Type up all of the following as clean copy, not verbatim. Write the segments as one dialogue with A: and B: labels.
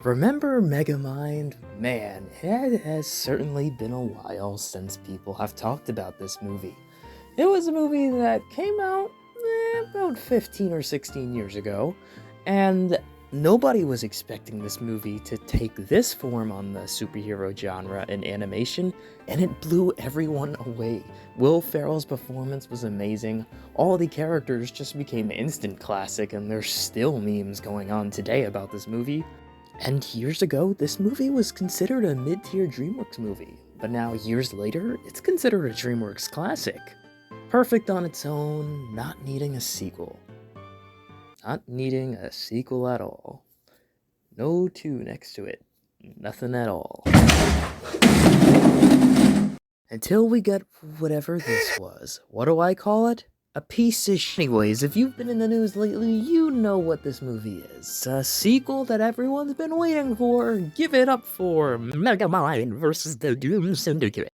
A: Remember Megamind? Man, it has certainly been a while since people have talked about this movie. It was a movie that came out about 15 or 16 years ago, and nobody was expecting this movie to take this form on the superhero genre in animation, and it blew everyone away. Will Ferrell's performance was amazing, all the characters just became instant classic, and there's still memes going on today about this movie. And years ago, this movie was considered a mid-tier DreamWorks movie, but now years later, it's considered a DreamWorks classic. Perfect on its own, not needing a sequel. Not needing a sequel at all. No 2 next to it. Nothing at all. Until we get whatever this was. What do I call it? A piece of shit. Anyways, if you've been in the news lately, you know what this movie is. A sequel that everyone's been waiting for. Give it up for Megamind versus the Doom Syndicate.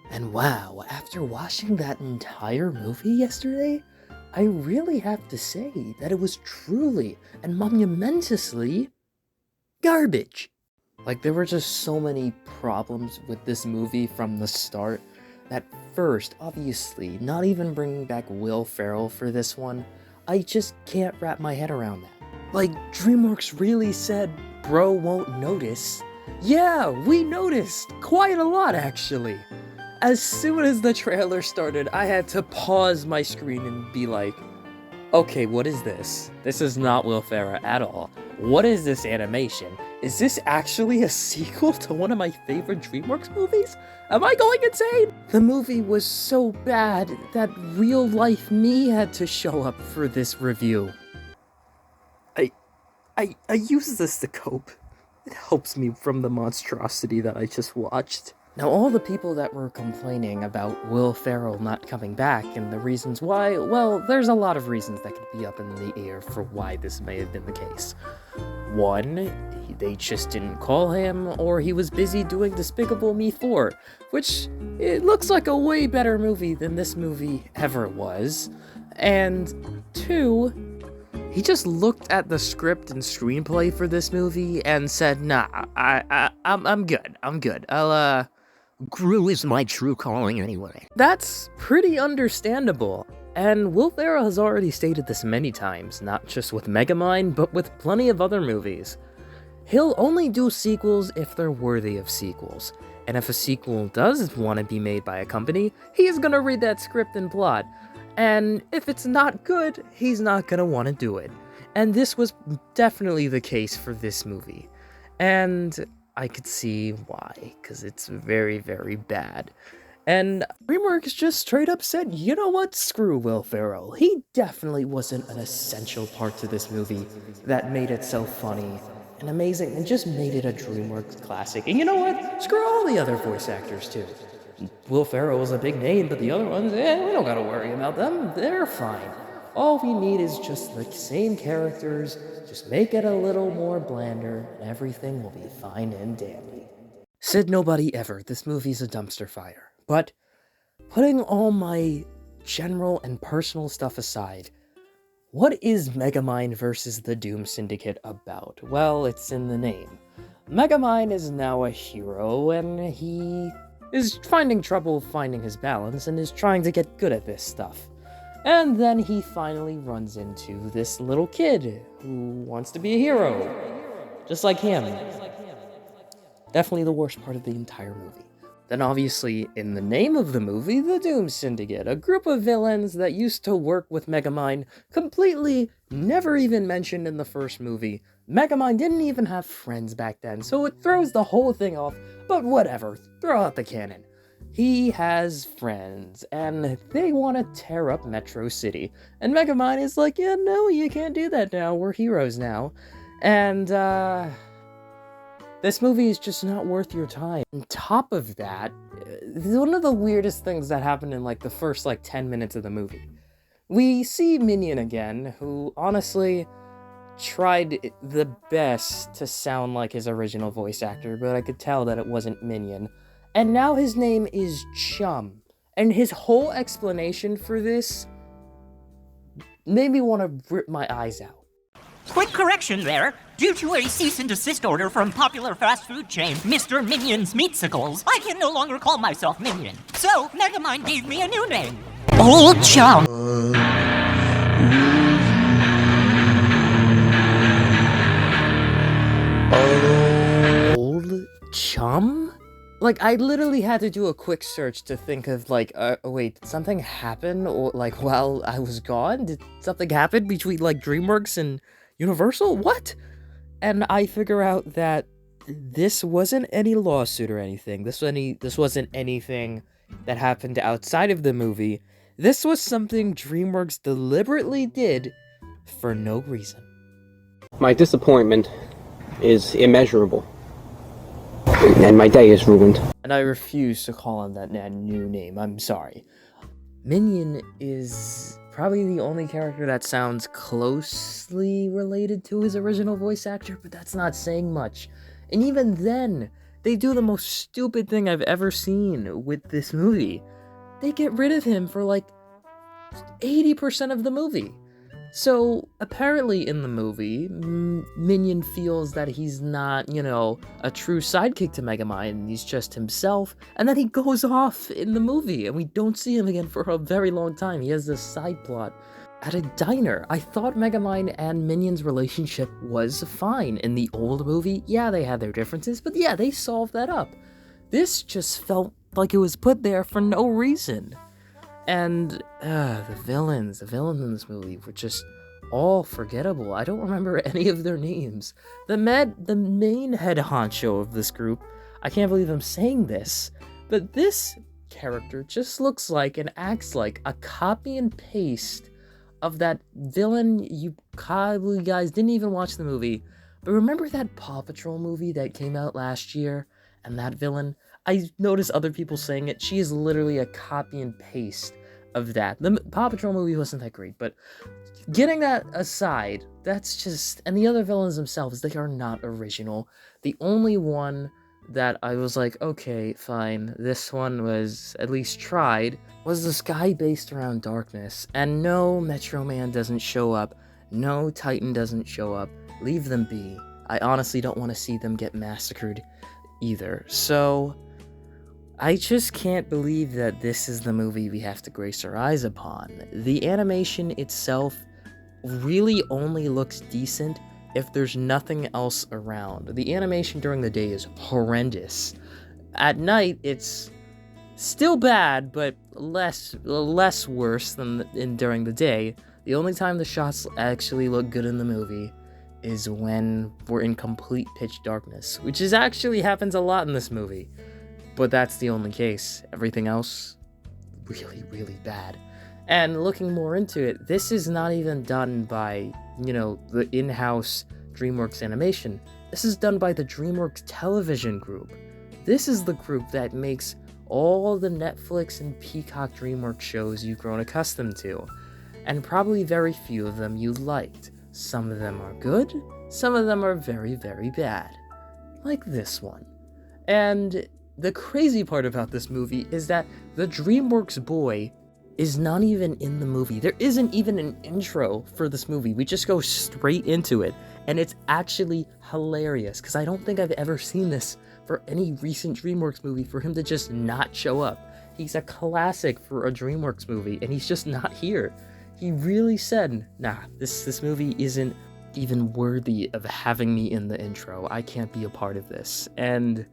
A: And wow, after watching that entire movie yesterday, I really have to say that it was truly and monumentously garbage. Like, there were just so many problems with this movie from the start that first, obviously, not even bringing back Will Ferrell for this one, I just can't wrap my head around that. Like, DreamWorks really said, bro won't notice. Yeah, we noticed quite a lot, actually. As soon as the trailer started, I had to pause my screen and be like, okay, what is this? This is not Will Ferrell at all. What is this animation? Is this actually a sequel to one of my favorite DreamWorks movies? Am I going insane? The movie was so bad that real-life me had to show up for this review. I use this to cope. It helps me from the monstrosity that I just watched. Now, all the people that were complaining about Will Ferrell not coming back and the reasons why, well, there's a lot of reasons that could be up in the air for why this may have been the case. One, they just didn't call him, or he was busy doing Despicable Me 4, which it looks like a way better movie than this movie ever was. And two, he just looked at the script and screenplay for this movie and said, nah, I'm good. Gru is my true calling anyway. That's pretty understandable, and Will Ferrell has already stated this many times, not just with Megamind, but with plenty of other movies. He'll only do sequels if they're worthy of sequels, and if a sequel does want to be made by a company, he's gonna read that script and plot, and if it's not good, he's not gonna want to do it. And this was definitely the case for this movie, and I could see why, because it's very, very bad. And DreamWorks just straight up said, you know what, screw Will Ferrell. He definitely wasn't an essential part to this movie that made it so funny and amazing and just made it a DreamWorks classic. And you know what, screw all the other voice actors too. Will Ferrell was a big name, but the other ones, we don't gotta worry about them, they're fine. All we need is just the same characters, just make it a little more blander, and everything will be fine and dandy. Said nobody ever, this movie's a dumpster fire. But, putting all my general and personal stuff aside, what is Megamind versus the Doom Syndicate about? Well, it's in the name. Megamind is now a hero, and he is finding trouble finding his balance, and is trying to get good at this stuff. And then he finally runs into this little kid who wants to be a hero, just like him. Definitely the worst part of the entire movie. Then obviously, in the name of the movie, the Doom Syndicate, a group of villains that used to work with Megamind, completely never even mentioned in the first movie. Megamind didn't even have friends back then, so it throws the whole thing off, but whatever, throw out the canon. He has friends, and they want to tear up Metro City. And Megamind is like, yeah, no, you can't do that now, we're heroes now. And, this movie is just not worth your time. On top of that, one of the weirdest things that happened in, the first, 10 minutes of the movie. We see Minion again, who, honestly, tried the best to sound like his original voice actor, but I could tell that it wasn't Minion. And now his name is Chum. And his whole explanation for this made me want to rip my eyes out.
B: Quick correction there. Due to a cease and desist order from popular fast food chain Mr. Minion's Meatsicles, I can no longer call myself Minion. So, Megamind gave me a new name. Old Chum.
A: Old Chum? Like, I literally had to do a quick search to think of, like, wait, did something happen, or, like, while I was gone? Did something happen between, like, DreamWorks and Universal? What? And I figure out that this wasn't any lawsuit or anything. This wasn't anything that happened outside of the movie. This was something DreamWorks deliberately did for no reason.
C: My disappointment is immeasurable. And my day is ruined.
A: And I refuse to call him that new name. I'm sorry. Minion is probably the only character that sounds closely related to his original voice actor, but that's not saying much. And even then, they do the most stupid thing I've ever seen with this movie. They get rid of him for like 80% of the movie. So, apparently in the movie, Minion feels that he's not, a true sidekick to Megamind, and he's just himself, and then he goes off in the movie, and we don't see him again for a very long time. He has this side plot at a diner. I thought Megamind and Minion's relationship was fine. In the old movie, yeah, they had their differences, but yeah, they solved that up. This just felt like it was put there for no reason. And the villains in this movie were just all forgettable. I don't remember any of their names. The main head honcho of this group, I can't believe I'm saying this, but this character just looks like and acts like a copy and paste of that villain. You probably guys didn't even watch the movie, but remember that Paw Patrol movie that came out last year? And that villain, I noticed other people saying it, she is literally a copy and paste of that. The Paw Patrol movie wasn't that great, but getting that aside, that's just... And the other villains themselves, they are not original. The only one that I was like, okay, fine, this one was at least tried, was this guy based around darkness. And no, Metro Man doesn't show up. No, Titan doesn't show up. Leave them be. I honestly don't want to see them get massacred either. So I just can't believe that this is the movie we have to grace our eyes upon. The animation itself really only looks decent if there's nothing else around. The animation during the day is horrendous. At night, it's still bad, but less worse than during the day. The only time the shots actually look good in the movie is when we're in complete pitch darkness, which actually happens a lot in this movie. But that's the only case. Everything else, really, really bad. And looking more into it, this is not even done by, the in-house DreamWorks animation. This is done by the DreamWorks television group. This is the group that makes all the Netflix and Peacock DreamWorks shows you've grown accustomed to. And probably very few of them you liked. Some of them are good, some of them are very, very bad. Like this one. And the crazy part about this movie is that the DreamWorks boy is not even in the movie. There isn't even an intro for this movie. We just go straight into it, and it's actually hilarious, because I don't think I've ever seen this for any recent DreamWorks movie, for him to just not show up. He's a classic for a DreamWorks movie, and he's just not here. He really said, nah, this movie isn't even worthy of having me in the intro. I can't be a part of this. And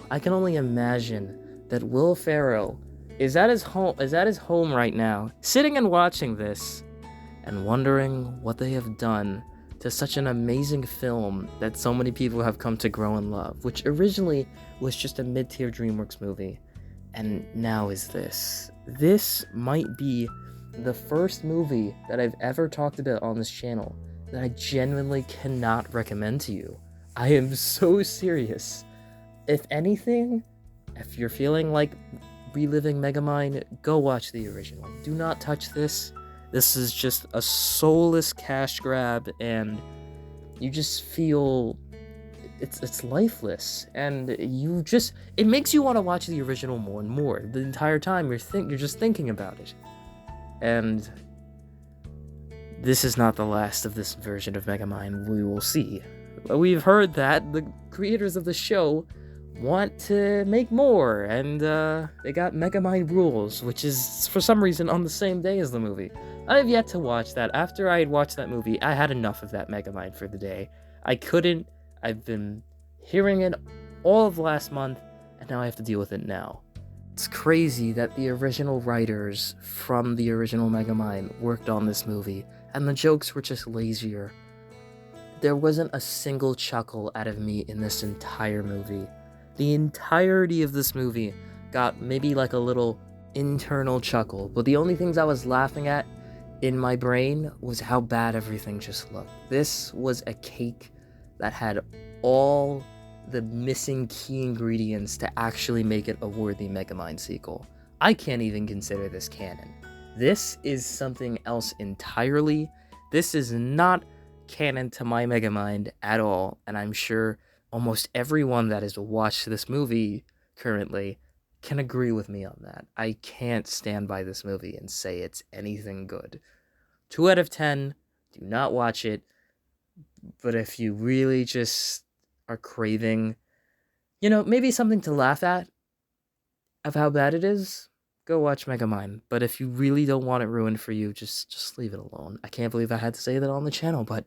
A: I can only imagine that Will Ferrell is at his home right now, sitting and watching this, and wondering what they have done to such an amazing film that so many people have come to grow and love, which originally was just a mid-tier DreamWorks movie, and now is this. This might be the first movie that I've ever talked about on this channel that I genuinely cannot recommend to you. I am so serious. If anything, if you're feeling like reliving Megamind, go watch the original. Do not touch this. This is just a soulless cash grab, and you just feel it's lifeless, and it makes you want to watch the original more and more. The entire time you're just thinking about it. And this is not the last of this version of Megamind. We will see. We've heard that the creators of the show want to make more, and they got Megamind Rules, which is for some reason on the same day as the movie. I have yet to watch that. After I had watched that movie, I had enough of that Megamind for the day. I've been hearing it all of last month, and now I have to deal with it now. It's crazy that the original writers from the original Megamind worked on this movie, and the jokes were just lazier. There wasn't a single chuckle out of me in this entire movie. The entirety of this movie got maybe like a little internal chuckle, but the only things I was laughing at in my brain was how bad everything just looked. This was a cake that had all the missing key ingredients to actually make it a worthy Megamind sequel. I can't even consider this canon. This is something else entirely. This is not canon to my Megamind at all, and I'm sure almost everyone that has watched this movie currently can agree with me on that. I can't stand by this movie and say it's anything good. 2 out of 10, do not watch it, but if you really just are craving, maybe something to laugh at of how bad it is, go watch Megamind. But if you really don't want it ruined for you, just leave it alone. I can't believe I had to say that on the channel, but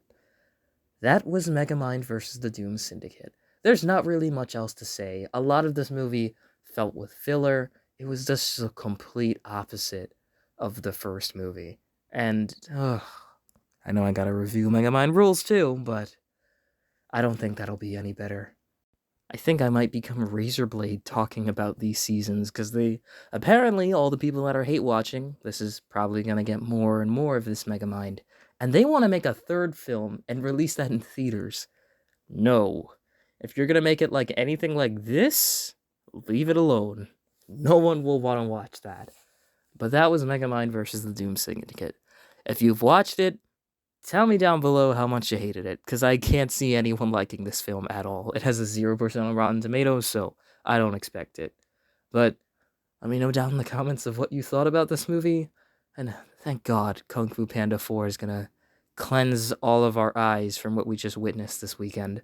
A: that was Megamind versus the Doom Syndicate. There's not really much else to say. A lot of this movie felt with filler. It was just a complete opposite of the first movie. And, I know I gotta review Megamind Rules too, but I don't think that'll be any better. I think I might become Razorblade talking about these seasons, because apparently, all the people that are hate watching, this is probably gonna get more and more of this Megamind, and they want to make a third film and release that in theaters. No. If you're gonna make it like anything like this, leave it alone. No one will want to watch that. But that was Megamind versus the Doom Syndicate. If you've watched it, tell me down below how much you hated it, because I can't see anyone liking this film at all. It has a 0% on Rotten Tomatoes, so I don't expect it. But let me know down in the comments of what you thought about this movie, and thank God Kung Fu Panda 4 is gonna cleanse all of our eyes from what we just witnessed this weekend.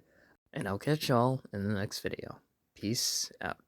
A: And I'll catch y'all in the next video. Peace out.